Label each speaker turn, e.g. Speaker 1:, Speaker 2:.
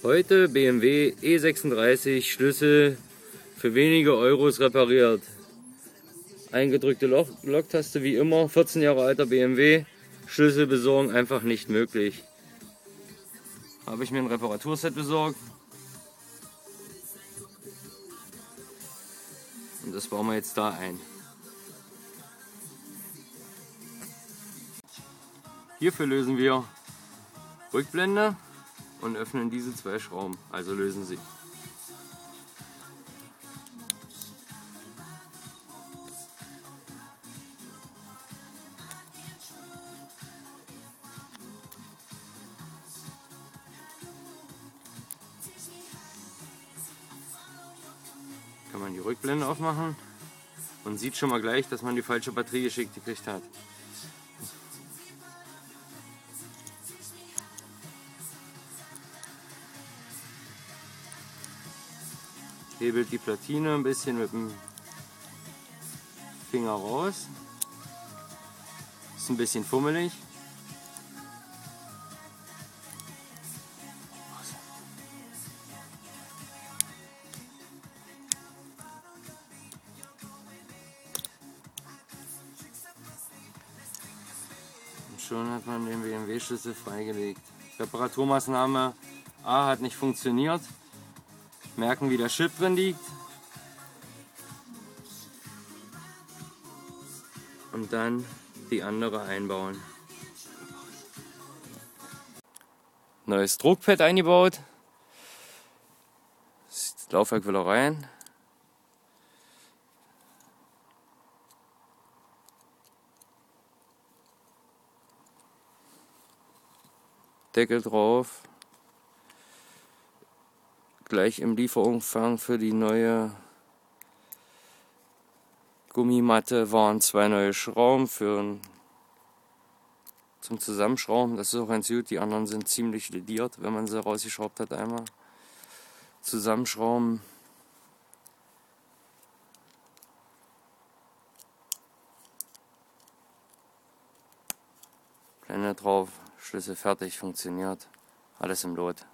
Speaker 1: Heute BMW E36 Schlüssel für wenige Euros repariert. Eingedrückte Loktaste wie immer, 14 Jahre alter BMW, Schlüssel besorgen einfach nicht möglich. Habe ich mir ein Reparaturset besorgt. Und das bauen wir jetzt da ein. Hierfür lösen wir Rückblende und öffnen diese zwei Schrauben, also lösen sie. Kann man die Rückblende aufmachen und sieht schon mal gleich, dass man die falsche Batterie geschickt gekriegt hat. Hebelt die Platine ein bisschen mit dem Finger raus. Ist ein bisschen fummelig. Und schon hat man den BMW-Schlüssel freigelegt. Reparaturmaßnahme A hat nicht funktioniert. Merken, wie der Chip drin liegt. Und dann die andere einbauen. Neues Druckpad eingebaut. Das Laufwerk will er rein. Deckel drauf. Gleich im Lieferumfang für die neue Gummimatte waren 2 neue Schrauben zum Zusammenschrauben. Das ist auch ganz gut. Die anderen sind ziemlich lediert, wenn man sie rausgeschraubt hat einmal. Zusammenschrauben. Blende drauf, Schlüssel fertig, funktioniert. Alles im Lot.